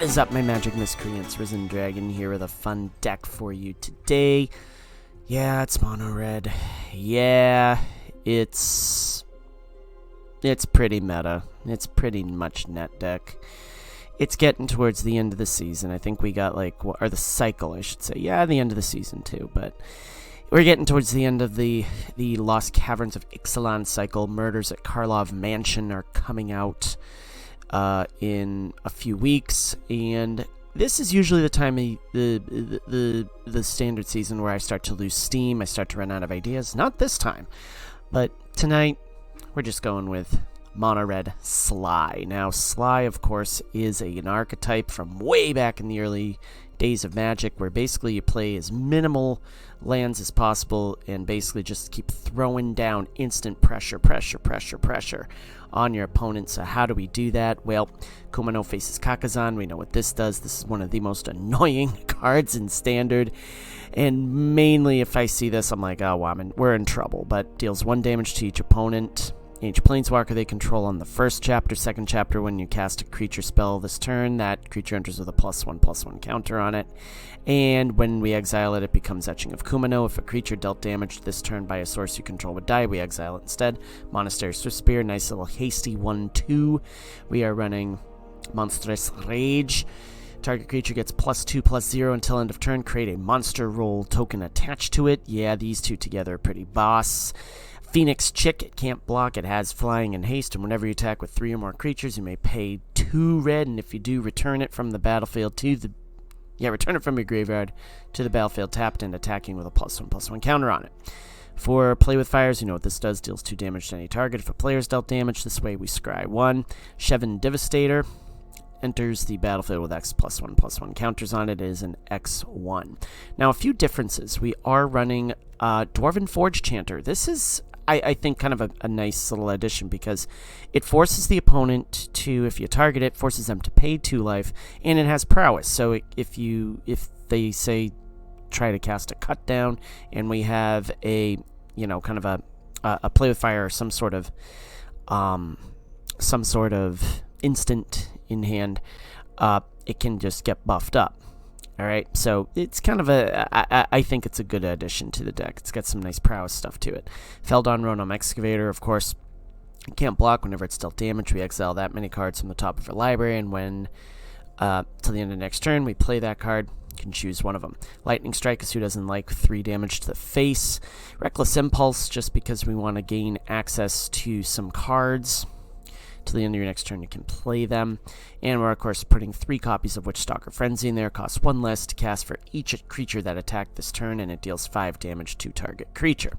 What is up, my magic miscreants? Risen Dragon here with a fun deck for you today. Yeah, it's Mono Red. Yeah, it's pretty meta. It's pretty much net deck. It's getting towards the end of the season. I think we got or the cycle, I should say. Yeah, the end of the season too, but we're getting towards the end of the Lost Caverns of Ixalan cycle. Murders at Karlov Mansion are coming out in a few weeks, and this is usually the time of the standard season where I start to lose steam. I start to run out of ideas. Not this time, but tonight we're just going with Mono Red Sligh. Now, Sligh, of course, is an archetype from way back in the early days of Magic, where basically you play as minimal lands as possible and basically just keep throwing down instant pressure on your opponent. So how do we do that? Well, Kumano faces Kakazan. We know what this does. This is one of the most annoying cards in Standard, and mainly if I see this, I'm like, oh, wow, we're in trouble. But deals 1 damage to each opponent. Each planeswalker they control on the first chapter. Second chapter, when you cast a creature spell this turn, that creature enters with a +1/+1 counter on it. And when we exile it, it becomes Etching of Kumano. If a creature dealt damage this turn by a source you control would die, we exile it instead. Monastery Swiftspear, nice little hasty 1/2. We are running Monstrous Rage. Target creature gets +2/+0 until end of turn. Create a monster roll token attached to it. Yeah, these two together are pretty boss. Phoenix Chick, it can't block, it has flying and haste, and whenever you attack with 3 or more creatures, you may pay 2 red, and if you do, return it from the battlefield to the... Yeah, return it from your graveyard to the battlefield tapped and attacking with a +1/+1 counter on it. For Play with Fires, you know what this does, deals 2 damage to any target. If a player's dealt damage this way, we scry 1. Shevin Devastator enters the battlefield with X +1/+1 counters on it. It is an X1. Now, a few differences. We are running Dwarven Forge Chanter. This is, I think, kind of a nice little addition, because it forces the opponent to, if you target it, forces them to pay 2 life, and it has prowess. So if they say try to cast a cut down, and we have a, kind of a Play with Fire or some sort of instant in hand, it can just get buffed up. All right, so it's kind of I think it's a good addition to the deck. It's got some nice prowess stuff to it. Feldon Ronom Excavator, of course, can't block. Whenever it's dealt damage, we exile that many cards from the top of our library, and when till the end of next turn, we play that card. You can choose one of them. Lightning Strike is who doesn't like 3 damage to the face. Reckless Impulse, just because we want to gain access to some cards. To the end of your next turn, you can play them. And we're, of course, putting 3 copies of Witchstalker Frenzy in there. Costs 1 less to cast for each creature that attacked this turn, and it deals 5 damage to target creature.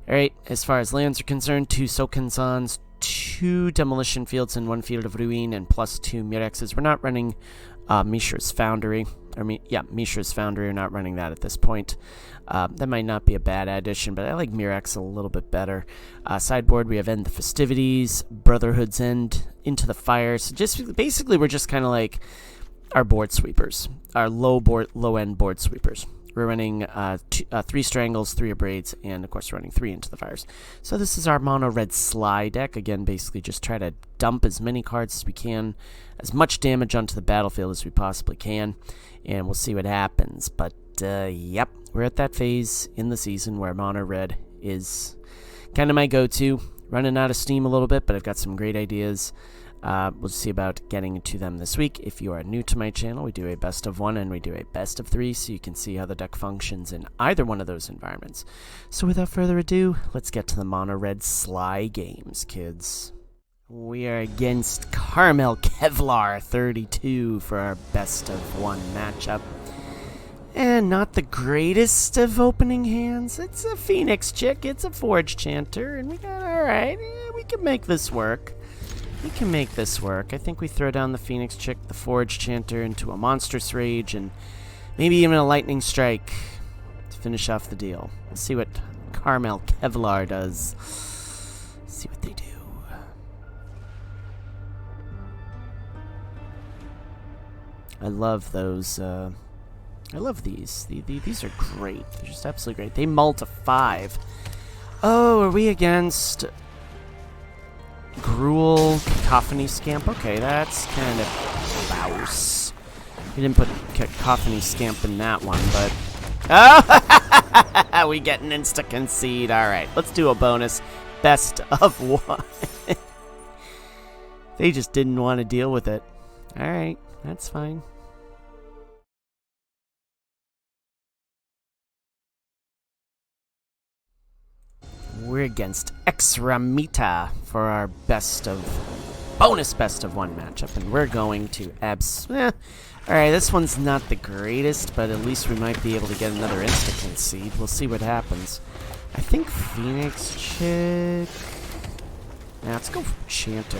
Alright, as far as lands are concerned, 2 Sokenzans, 2 Demolition Fields, and 1 Field of Ruin, and +2 Mirexes. We're not running Mishra's Foundry. Mishra's Foundry. We're not running that at this point. That might not be a bad addition, but I like Mirex a little bit better. Sideboard, we have End the Festivities, Brotherhood's End, Into the Fire. So just basically, we're just kind of like our board sweepers, our low-end board sweepers. We're running 3 Strangles, 3 Abrades, and of course, we're running 3 Into the Fires. So this is our Mono Red Sligh deck. Again, basically just try to dump as many cards as we can, as much damage onto the battlefield as we possibly can, and we'll see what happens. But yep, we're at that phase in the season where Mono Red is kind of my go-to. Running out of steam a little bit, but I've got some great ideas. We'll see about getting to them this week. If you are new to my channel, we do a best of 1 and we do a best of 3, so you can see how the deck functions in either one of those environments. So without further ado, let's get to the Mono Red Sligh games, kids. We are against Carmel Kevlar 32 for our best of 1 matchup. And not the greatest of opening hands. It's a Phoenix Chick, it's a Forge Chanter, and we got, alright, we can make this work. We can make this work. I think we throw down the Phoenix Chick, the Forge Chanter, into a Monstrous Rage, and maybe even a Lightning Strike to finish off the deal. We'll see what Carmel Kevlar does. See what they do. I love those, I love these. These are great. They're just absolutely great. They mull to 5. Oh, are we against GRUUL, Cacophony Scamp? Okay, that's kind of louse. He didn't put Cacophony Scamp in that one, but... Oh! We get an insta-concede. Alright, let's do a bonus. Best of one. They just didn't want to deal with it. Alright, that's fine. We're against Exramita for our bonus best of one matchup, and we're going to Alright, this one's not the greatest, but at least we might be able to get another insta-concede. We'll see what happens. I think Phoenix Chick... Nah, let's go for Chanter.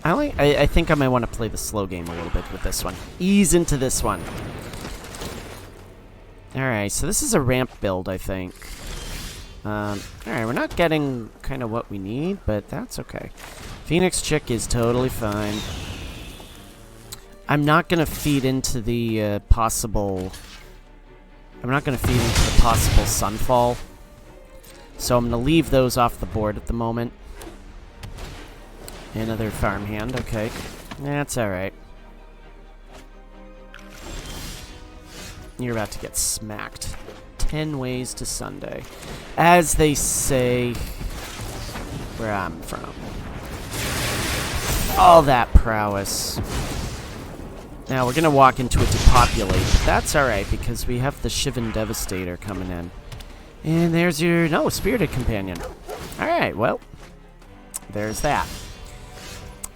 I think I might want to play the slow game a little bit with this one. Ease into this one. Alright, so this is a ramp build, I think. Alright, we're not getting kind of what we need, but that's okay. Phoenix Chick is totally fine. I'm not going to feed into the possible... I'm not going to feed into the possible Sunfall. So I'm going to leave those off the board at the moment. Another farmhand, okay. That's alright. You're about to get smacked. 10 ways to Sunday. As they say where I'm from. All that prowess. Now we're gonna walk into it to populate, but that's alright because we have the Shivan Devastator coming in. And there's your... No, Spirited Companion. Alright, well. There's that.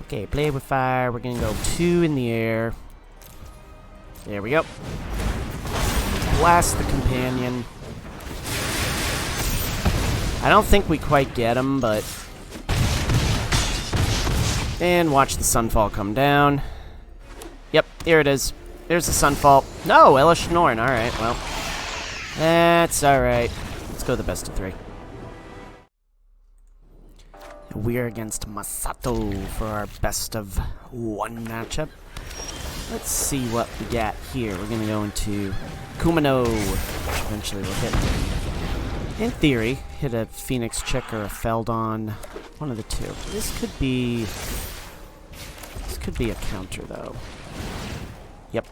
Okay, play with fire. We're gonna go 2 in the air. There we go. Blast the companion. I don't think we quite get him, but... And watch the Sunfall come down. Yep, here it is. There's the Sunfall. No, Elish Norn. Alright, well. That's alright. Let's go the best of 3. We're against Masato for our best of 1 matchup. Let's see what we got here. We're gonna go into Kumano, which eventually will hit. In theory, hit a Phoenix Chick or a Feldon. One of the two. This could be a counter, though. Yep.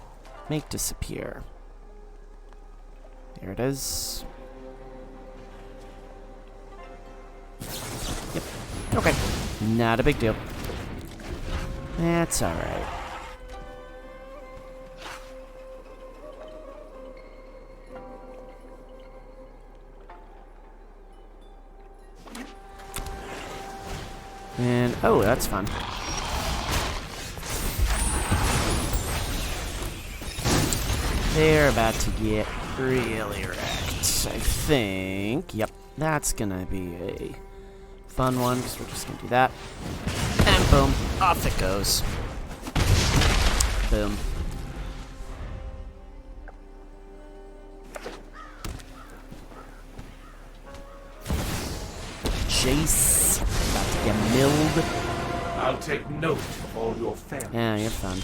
Make disappear. There it is. Yep. Okay. Not a big deal. That's alright. And, oh, that's fun. They're about to get really wrecked, I think. Yep, that's gonna be a fun one, because we're just gonna do that. And boom, off it goes. Boom. Jace, about to get milled. I'll take note of all your family. Yeah, you're fun.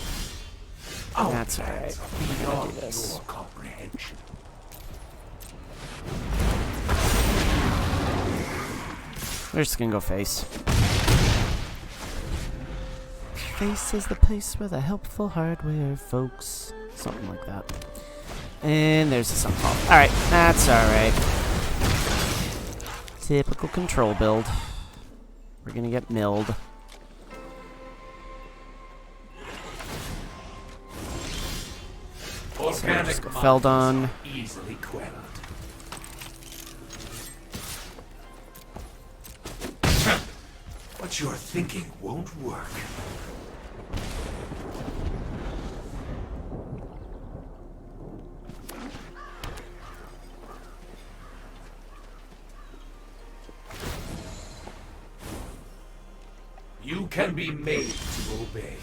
Oh, that's alright. Beyond do this. Your comprehension. We're just gonna go face. Face is the place where the helpful hardware, folks. Something like that. And there's the Sunfall. Alright, that's alright. Typical control build. We're gonna get milled. So just go Feldon. Easily quelled. What you're thinking won't work. You can be made to obey.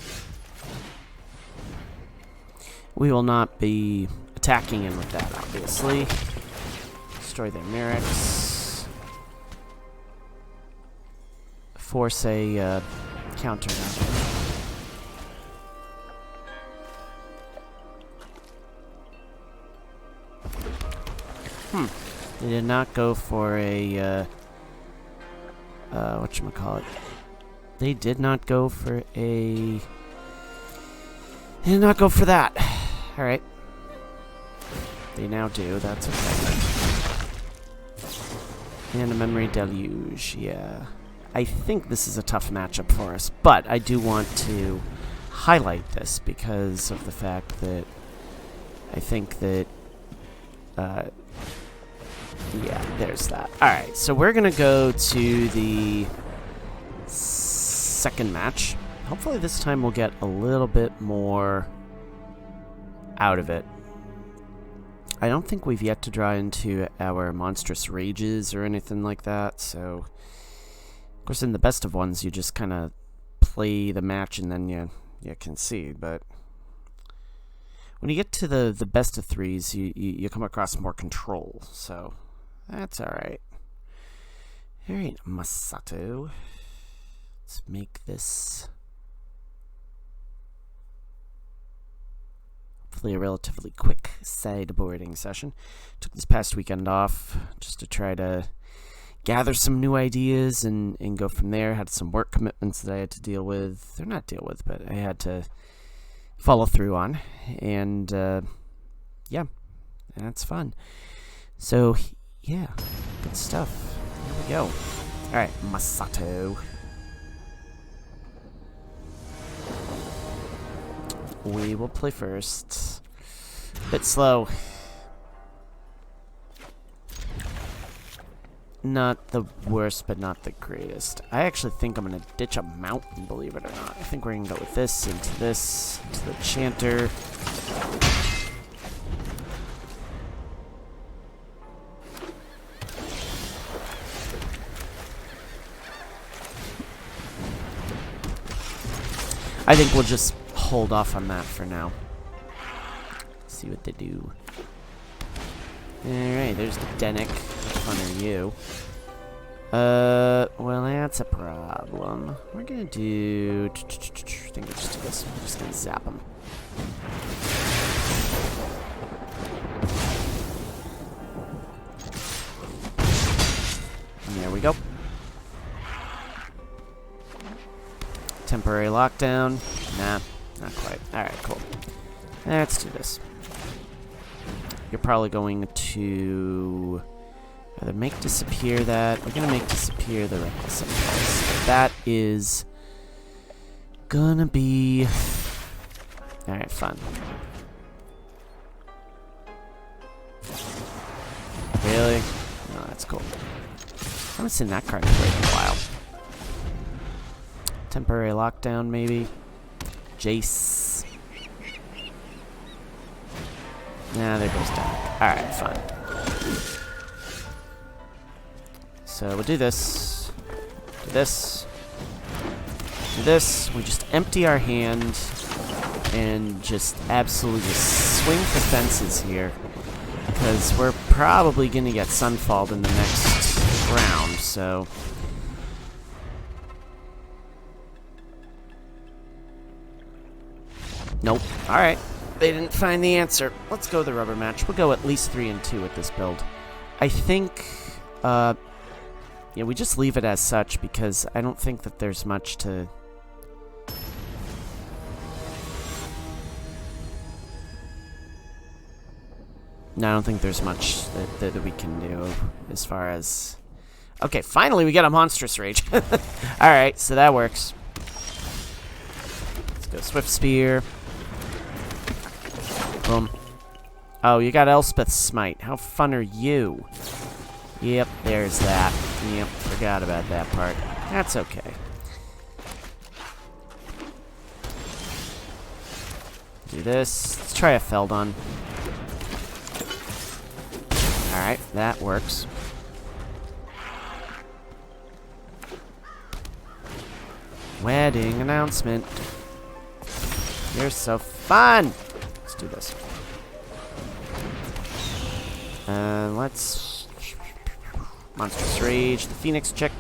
We will not be attacking in with that, obviously. Destroy their Merrics. Force a counter now. They did not go for a, whatchamacallit. They did not go for a... And not go for that. Alright. They now do, that's okay. And a Memory Deluge, yeah. I think this is a tough matchup for us, but I do want to highlight this because of the fact that I think that, yeah, there's that. Alright, so we're gonna go to the second match. Hopefully this time we'll get a little bit more out of it. I don't think we've yet to draw into our Monstrous Rages or anything like that, so... Of course, in the best of ones, you just kind of play the match and then you concede, but... When you get to the best of threes, you come across more control, so... That's alright. Alright, Masato. Let's make this... hopefully a relatively quick sideboarding session. Took this past weekend off just to try to gather some new ideas and go from there. Had some work commitments that I had to deal with, or not deal with, but I had to follow through on. And yeah, that's fun. So yeah, good stuff. Here we go. Alright, Masato. We will play first. Bit slow. Not the worst, but not the greatest. I actually think I'm going to ditch a mountain, believe it or not. I think we're going to go with this, into the chanter. I think we'll just hold off on that for now. See what they do. Alright, there's the Denick. How fun are you? Well, that's a problem. We're gonna do... I think we'll just do this. We're just gonna zap him. And there we go. Temporary lockdown. Nah, not quite. Alright, cool. Let's do this. You're probably going to either make disappear that. We're going to make disappear the Reckless Impulse. That is gonna be... Alright, fun. Really? No, that's cool. I haven't seen that card played in a while. Temporary lockdown, maybe. Jace. Nah, there goes Denick. Alright, fine. So we'll do this. Do this. Do this. We just empty our hand and just absolutely swing for fences here. Because we're probably going to get Sunfalled in the next round, so... Nope. Alright. They didn't find the answer. Let's go the rubber match. We'll go at least 3-2 with this build. I think, yeah, we just leave it as such because I don't think that there's much to... No, I don't think there's much that we can do as far as... Okay, finally we get a Monstrous Rage. Alright, so that works. Let's go Swift Spear. Boom. Oh, you got Elspeth's Smite. How fun are you? Yep, there's that. Yep, forgot about that part. That's okay. Do this. Let's try a Feldon. Alright, that works. Wedding announcement. You're so fun! Let's do this. Let's... Monstrous Rage, the Phoenix check.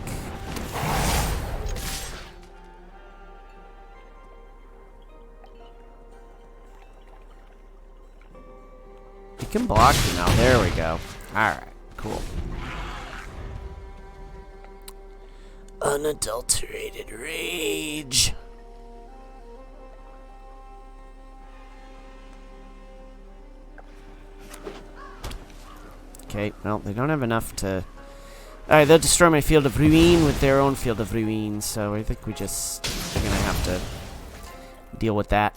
He can block you now. There we go. Alright, cool. Unadulterated Rage. Okay, well, they don't have enough to... Alright, they'll destroy my Field of Ruin with their own Field of Ruin, so I think we just are gonna have to deal with that.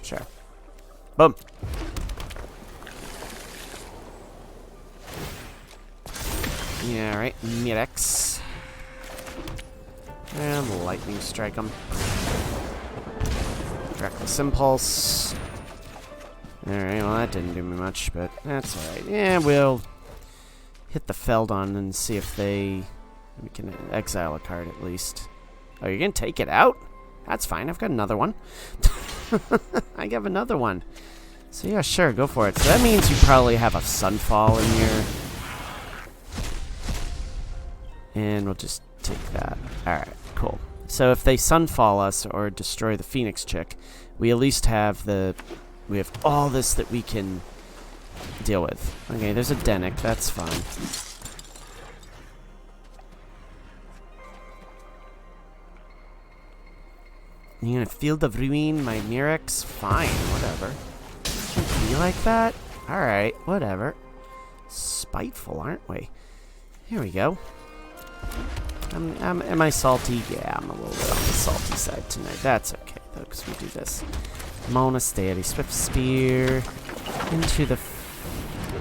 Sure. Boom. Yeah, alright, Mirex. And lightning strike them. Reckless Impulse. Alright, well that didn't do me much, but that's alright. Yeah, we'll hit the Feldon and see if they... We can exile a card at least. Oh, you're gonna take it out? That's fine, I've got another one. I have another one. So yeah, sure, go for it. So that means you probably have a Sunfall in your... And we'll just take that. Alright, cool. So if they Sunfall us or destroy the Phoenix chick, we at least have the... We have all this that we can deal with. Okay, there's a Denic, that's fine. You gonna Field of Ruin my Mirex? Fine, whatever. Shouldn't be like that? Alright, whatever. Spiteful, aren't we? Here we go. Am I salty? Yeah, I'm a little bit on the salty side tonight. That's okay, though, because we do this. Monastery, Swift Spear, into the...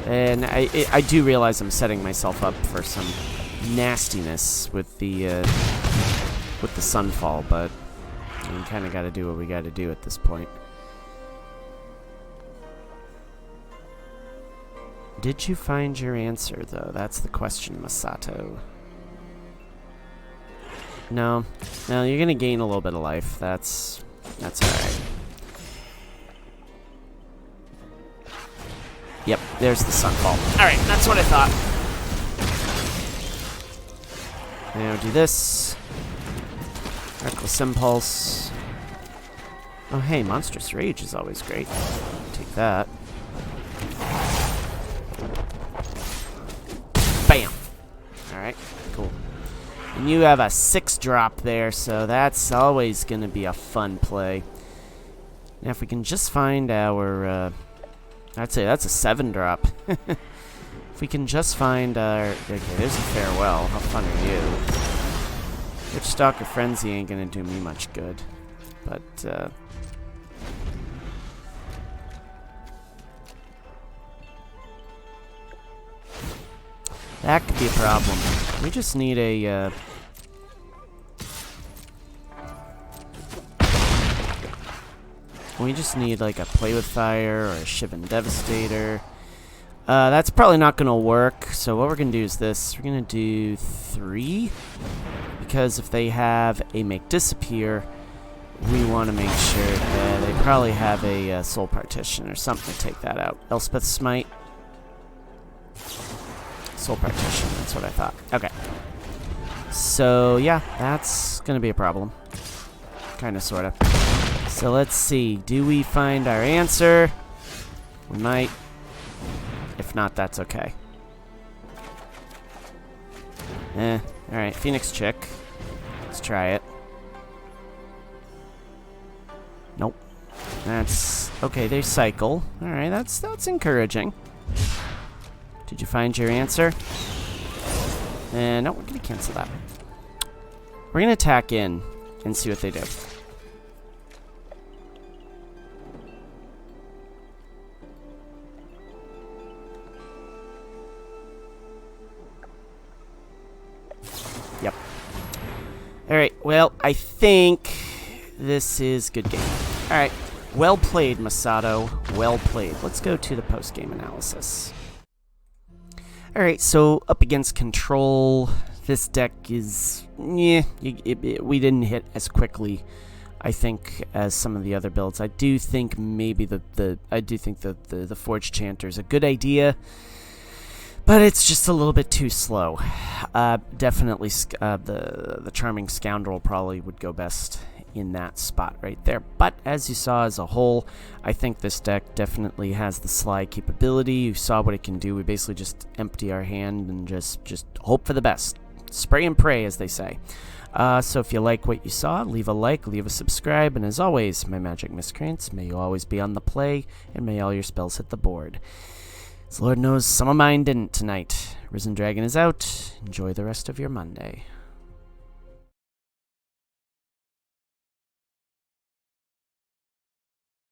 And I do realize I'm setting myself up for some nastiness with the Sunfall, but we kind of got to do what we got to do at this point. Did you find your answer, though? That's the question, Masato. No. No, you're going to gain a little bit of life. That's alright. Yep, there's the Sunfall. Alright, that's what I thought. Now do this. Reckless Impulse. Oh, hey, Monstrous Rage is always great. Take that. Bam! Alright, cool. And you have a 6-drop there, so that's always going to be a fun play. Now, if we can just find our... I'd say that's a 7-drop. If we can just find our... Okay, there's a Farewell. How fun are you? Witchstalker Frenzy ain't gonna do me much good. But, that could be a problem. We just need a, We just need like a Play with Fire or a Shivan Devastator. That's probably not going to work, so what we're going to do is this. We're going to do 3, because if they have a Make Disappear, we want to make sure that they probably have a Soul Partition or something to take that out. Elspeth Smite. Soul Partition, that's what I thought. Okay. So, yeah, that's going to be a problem. Kind of, sort of. So let's see. Do we find our answer? We might. If not, that's okay. Alright. Phoenix Chick. Let's try it. Nope. That's... Okay, they cycle. Alright, that's encouraging. Did you find your answer? No, we're going to cancel that. We're going to attack in and see what they do. Yep. Alright, well, I think this is good game. Alright, well played, Masato. Well played. Let's go to the post-game analysis. Alright, so up against Control, this deck is... Yeah, we didn't hit as quickly, I think, as some of the other builds. I do think maybe the Forge Chanter is a good idea, but it's just a little bit too slow. Definitely the Charming Scoundrel probably would go best in that spot right there. But as you saw as a whole, I think this deck definitely has the Sligh capability. You saw what it can do. We basically just empty our hand and just hope for the best. spray and pray, as they say. So if you like what you saw, leave a like, leave a subscribe, and as always, my magic miscreants, may you always be on the play, and may all your spells hit the board. As Lord knows, some of mine didn't tonight. Risen Dragon is out. Enjoy the rest of your Monday.